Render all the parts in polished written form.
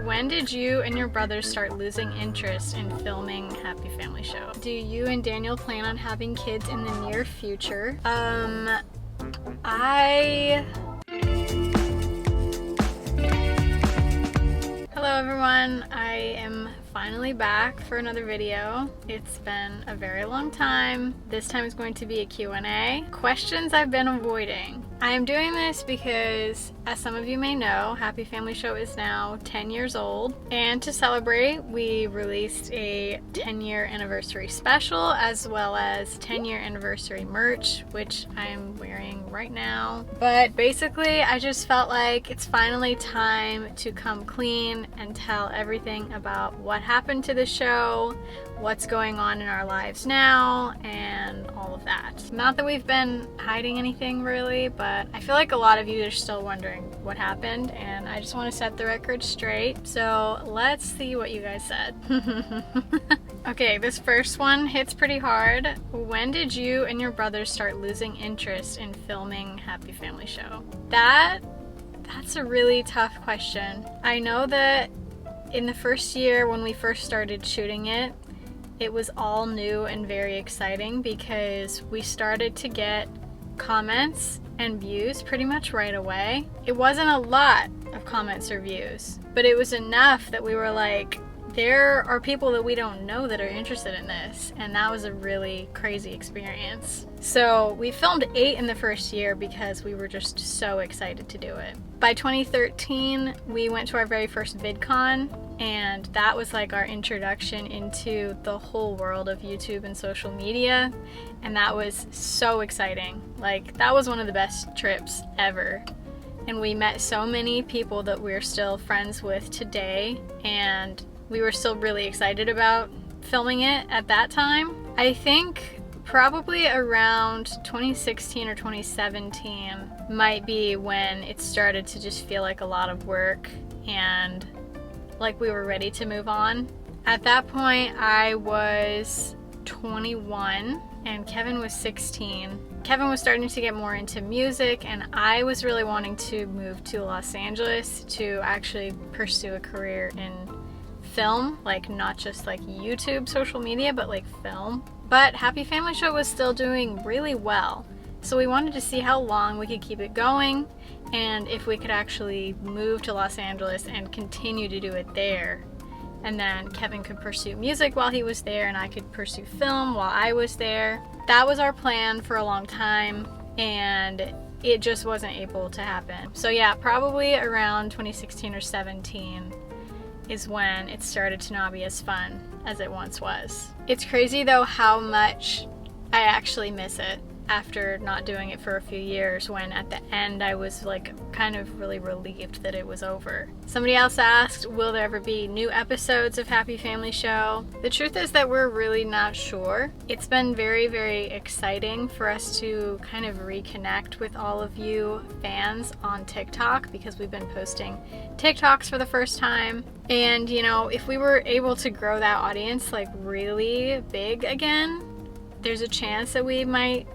When did you and your brothers start losing interest in filming Happy Family Show? Do you and Daniel plan on having kids in the near future? Hello everyone, I am finally back for another video. It's been a very long time. This time is going to be a Q&A. Questions I've been avoiding. I am doing this because, as some of you may know, Happy Family Show is now 10 years old, and to celebrate, we released a 10-year anniversary special as well as 10-year anniversary merch, which I'm wearing right now. But basically, I just felt like it's finally time to come clean and tell everything about what happened to the show, what's going on in our lives now, and all of that. Not that we've been hiding anything really, but I feel like a lot of you are still wondering what happened, and I just want to set the record straight. So let's see what you guys said. Okay, this first one hits pretty hard. When did you and your brothers start losing interest in filming Happy Family Show? That's a really tough question. I know that in the first year when we first started shooting it, it was all new and very exciting because we started to get comments and views pretty much right away. It wasn't a lot of comments or views, but it was enough that we were like, there are people that we don't know that are interested in this, and that was a really crazy experience. So we filmed 8 in the first year because we were just so excited to do it. By 2013, we went to our very first VidCon, and that was like our introduction into the whole world of YouTube and social media, and that was so exciting. Like, that was one of the best trips ever. And we met so many people that we're still friends with today, and we were still really excited about filming it at that time. I think probably around 2016 or 2017 might be when it started to just feel like a lot of work and like we were ready to move on. At that point, I was 21 and Kevin was 16. Kevin was starting to get more into music, and I was really wanting to move to Los Angeles to actually pursue a career in film, like not just like YouTube social media, but like film. But Happy Family Show was still doing really well, so we wanted to see how long we could keep it going and if we could actually move to Los Angeles and continue to do it there. And then Kevin could pursue music while he was there, and I could pursue film while I was there. That was our plan for a long time, and it just wasn't able to happen. So yeah, probably around 2016 or 17 is when it started to not be as fun as it once was. It's crazy though how much I actually miss it after not doing it for a few years, when at the end I was like kind of really relieved that it was over. Somebody else asked, will there ever be new episodes of Happy Family Show? The truth is that we're really not sure. It's been very, very exciting for us to kind of reconnect with all of you fans on TikTok, because we've been posting TikToks for the first time. And you know, if we were able to grow that audience like really big again, there's a chance that we might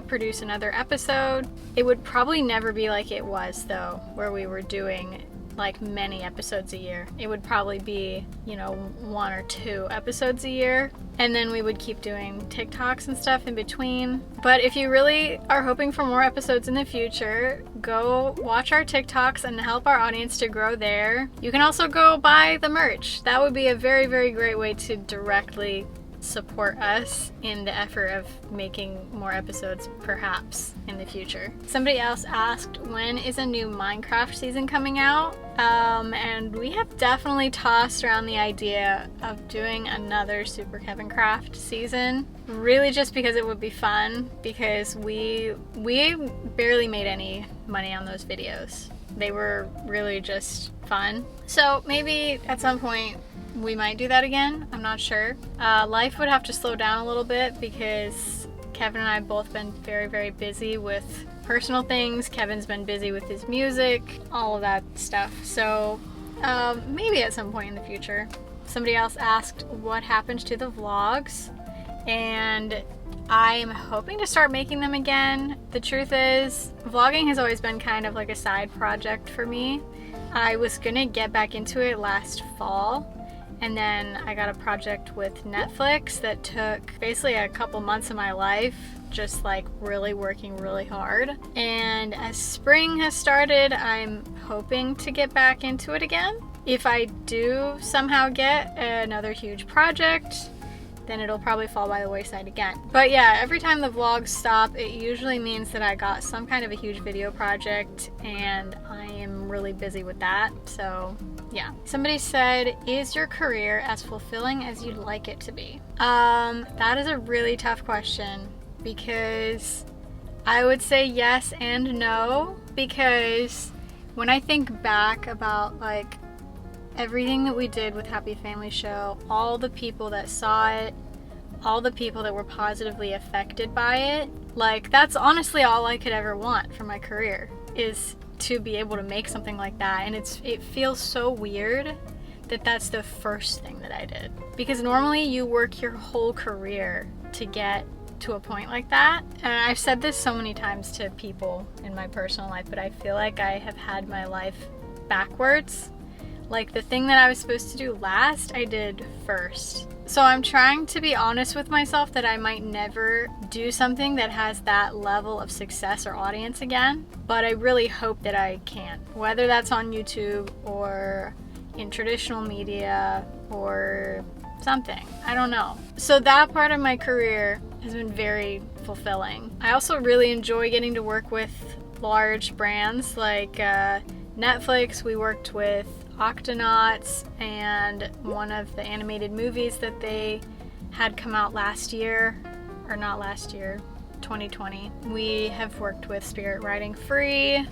produce another episode. It would probably never be like it was though, where we were doing like many episodes a year. It would probably be, you know, 1 or 2 episodes a year, and then we would keep doing TikToks and stuff in between. But if you really are hoping for more episodes in the future, go watch our TikToks and help our audience to grow there. You can also go buy the merch. That would be a very, very great way to directly support us in the effort of making more episodes perhaps in the future. Somebody else asked, when is a new Minecraft season coming out? And we have definitely tossed around the idea of doing another Super Kevin Craft season, really just because it would be fun, because we barely made any money on those videos. They were really just fun. So maybe at some point we might do that again. I'm not sure. Life would have to slow down a little bit because Kevin and I have both been very, very busy with personal things. Kevin's been busy with his music, all of that stuff. So maybe at some point in the future. Somebody else asked what happened to the vlogs, and I am hoping to start making them again. The truth is, vlogging has always been kind of like a side project for me. I was gonna get back into it last fall, and then I got a project with Netflix that took basically a couple months of my life, just like really working really hard. And as spring has started, I'm hoping to get back into it again. If I do somehow get another huge project, then it'll probably fall by the wayside again. But yeah, every time the vlogs stop, it usually means that I got some kind of a huge video project, and I am really busy with that. So yeah. Somebody said, is your career as fulfilling as you'd like it to be? That is a really tough question, because I would say yes and no, because when I think back about like everything that we did with Happy Family Show, all the people that saw it, all the people that were positively affected by it, like that's honestly all I could ever want for my career, is to be able to make something like that. And it feels so weird that that's the first thing that I did, because normally you work your whole career to get to a point like that. And I've said this so many times to people in my personal life, but I feel like I have had my life backwards. Like the thing that I was supposed to do last, I did first. So I'm trying to be honest with myself that I might never do something that has that level of success or audience again, but I really hope that I can. Whether that's on YouTube or in traditional media or something, I don't know. So that part of my career has been very fulfilling. I also really enjoy getting to work with large brands like Netflix. We worked with Octonauts and one of the animated movies that they had come out last year, or not last year, 2020. We have worked with Spirit Riding Free.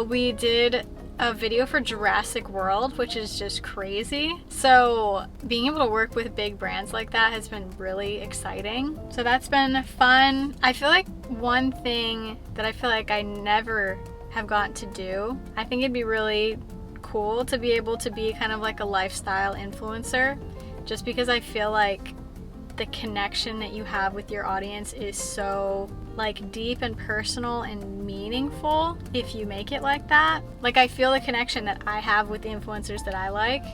We did a video for Jurassic World, which is just crazy. So being able to work with big brands like that has been really exciting. So that's been fun. I feel like one thing that I feel like I never have gotten to do, I think it'd be really cool to be able to be kind of like a lifestyle influencer, just because I feel like the connection that you have with your audience is so like deep and personal and meaningful if you make it like that. Like I feel the connection that I have with the influencers that I like,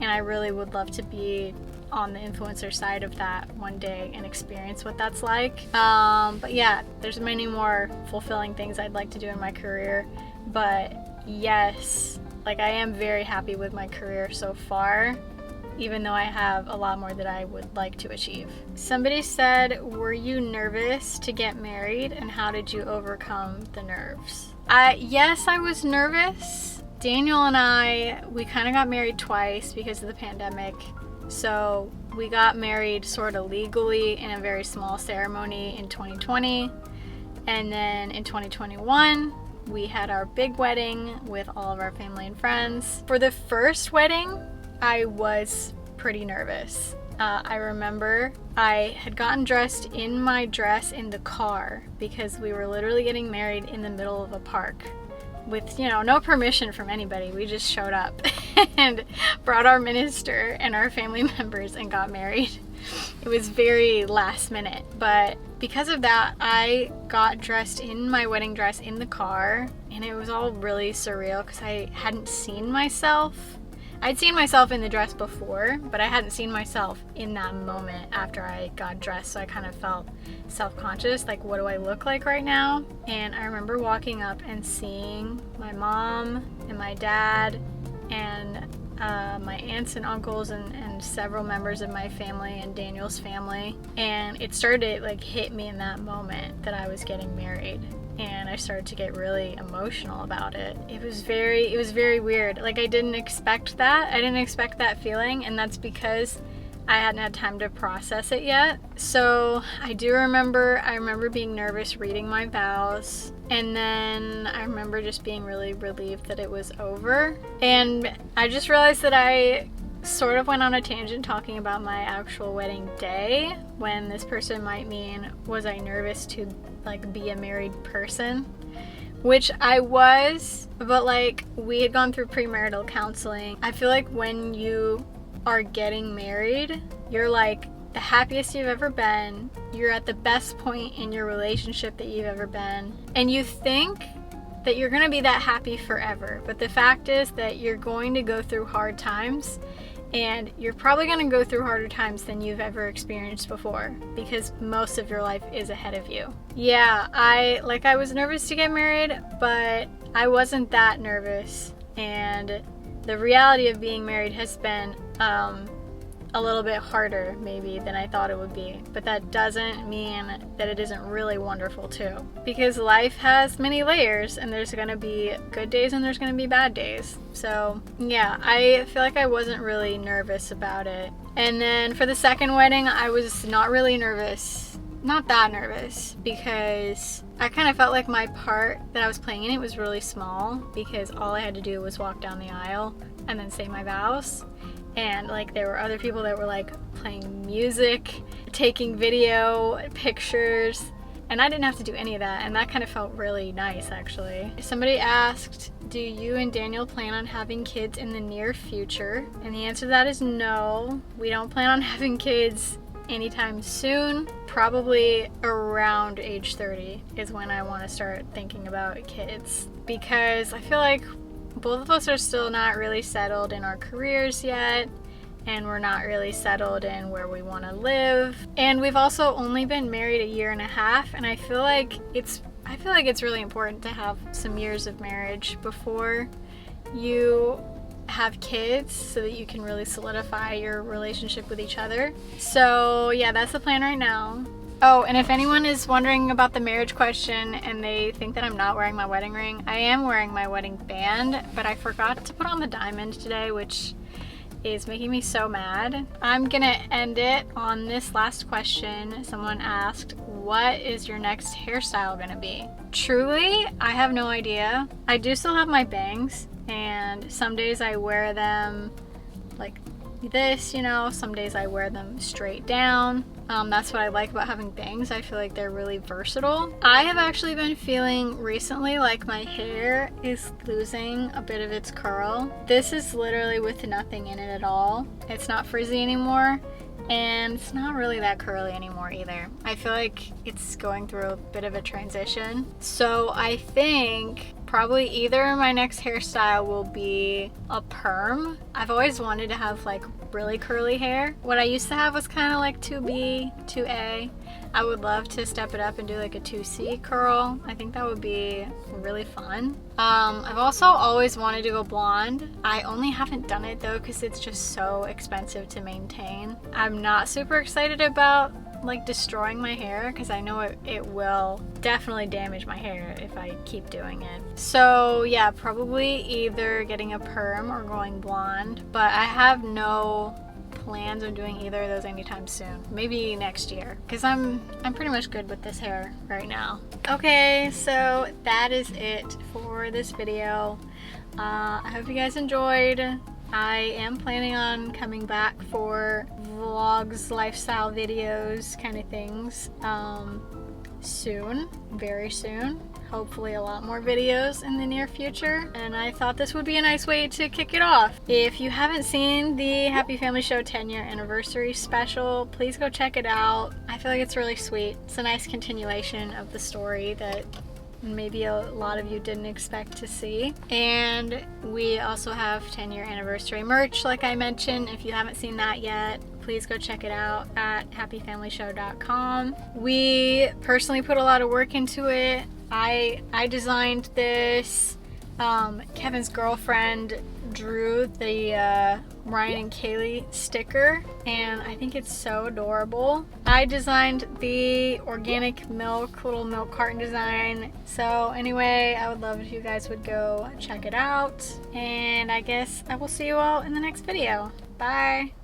and I really would love to be on the influencer side of that one day and experience what that's like. But yeah, there's many more fulfilling things I'd like to do in my career, but yes, like I am very happy with my career so far, even though I have a lot more that I would like to achieve. Somebody said, were you nervous to get married, and how did you overcome the nerves? Yes, I was nervous. Daniel and I, we kind of got married twice because of the pandemic. So we got married sort of legally in a very small ceremony in 2020. And then in 2021, we had our big wedding with all of our family and friends. For the first wedding, I was pretty nervous. I remember I had gotten dressed in my dress in the car because we were literally getting married in the middle of a park with, no permission from anybody. We just showed up and brought our minister and our family members and got married. It was very last minute, but because of that, I got dressed in my wedding dress in the car, and it was all really surreal because I hadn't seen myself. I'd seen myself in the dress before, but I hadn't seen myself in that moment after I got dressed, so I kind of felt self-conscious, like what do I look like right now? And I remember walking up and seeing my mom and my dad and my aunts and uncles and several members of my family and Daniel's family, and it started to like hit me in that moment that I was getting married, and I started to get really emotional about it. It was very weird. Like I didn't expect that. I didn't expect that feeling, and that's because I hadn't had time to process it yet. So I remember being nervous reading my vows, and then I remember just being really relieved that it was over. And I just realized that I sort of went on a tangent talking about my actual wedding day, when this person might mean, was I nervous to like be a married person? Which I was, but like we had gone through premarital counseling. I feel like when you are getting married, you're like the happiest you've ever been. You're at the best point in your relationship that you've ever been. And you think that you're gonna be that happy forever, but the fact is that you're going to go through hard times, and you're probably going to go through harder times than you've ever experienced before, because most of your life is ahead of you. Yeah, I was nervous to get married, but I wasn't that nervous, and the reality of being married has been a little bit harder maybe than I thought it would be, but that doesn't mean that it isn't really wonderful too, because life has many layers, and there's gonna be good days and there's gonna be bad days. So yeah, I feel like I wasn't really nervous about it. And then for the second wedding, I was not really nervous, not that nervous, because I kind of felt like my part that I was playing in it was really small, because all I had to do was walk down the aisle and then say my vows. And like there were other people that were like playing music, taking video, pictures, and I didn't have to do any of that, and that kind of felt really nice actually. Somebody asked, do you and Daniel plan on having kids in the near future? And the answer to that is no. We don't plan on having kids anytime soon. Probably around age 30 is when I want to start thinking about kids, because I feel like both of us are still not really settled in our careers yet, and we're not really settled in where we want to live, and we've also only been married a year and a half, and I feel like it's really important to have some years of marriage before you have kids, so that you can really solidify your relationship with each other. So yeah, that's the plan right now. Oh, and if anyone is wondering about the marriage question and they think that I'm not wearing my wedding ring, I am wearing my wedding band, but I forgot to put on the diamond today, which is making me so mad. I'm gonna end it on this last question. Someone asked, what is your next hairstyle gonna be? Truly, I have no idea. I do still have my bangs, and some days I wear them like this, you know, some days I wear them straight down. That's what I like about having bangs. I feel like they're really versatile. I have actually been feeling recently like my hair is losing a bit of its curl. This is literally with nothing in it at all. It's not frizzy anymore, and it's not really that curly anymore either. I feel like it's going through a bit of a transition. So I think probably either my next hairstyle will be a perm. I've always wanted to have like really curly hair. What I used to have was kind of like 2B, 2A. I would love to step it up and do like a 2C curl. I think that would be really fun. I've also always wanted to go blonde. I only haven't done it though because it's just so expensive to maintain. I'm not super excited about like destroying my hair, because I know it will definitely damage my hair if I keep doing it. So yeah, probably either getting a perm or going blonde, but I have no plans on doing either of those anytime soon. Maybe next year, because I'm pretty much good with this hair right now. Okay, so that is it for this video. I hope you guys enjoyed. I am planning on coming back for vlogs, lifestyle videos, kind of things soon, very soon. Hopefully a lot more videos in the near future, and I thought this would be a nice way to kick it off. If you haven't seen the Happy Family Show 10-year anniversary special, please go check it out. I feel like it's really sweet. It's a nice continuation of the story that maybe a lot of you didn't expect to see. And we also have 10-year anniversary merch, like I mentioned. If you haven't seen that yet, please go check it out at HappyFamilyShow.com. We personally put a lot of work into it. I designed this. Kevin's girlfriend drew the Ryan and Kaylee sticker, and I think it's so adorable. I designed the organic milk, little milk carton design. So anyway, I would love if you guys would go check it out, and I guess I will see you all in the next video. Bye!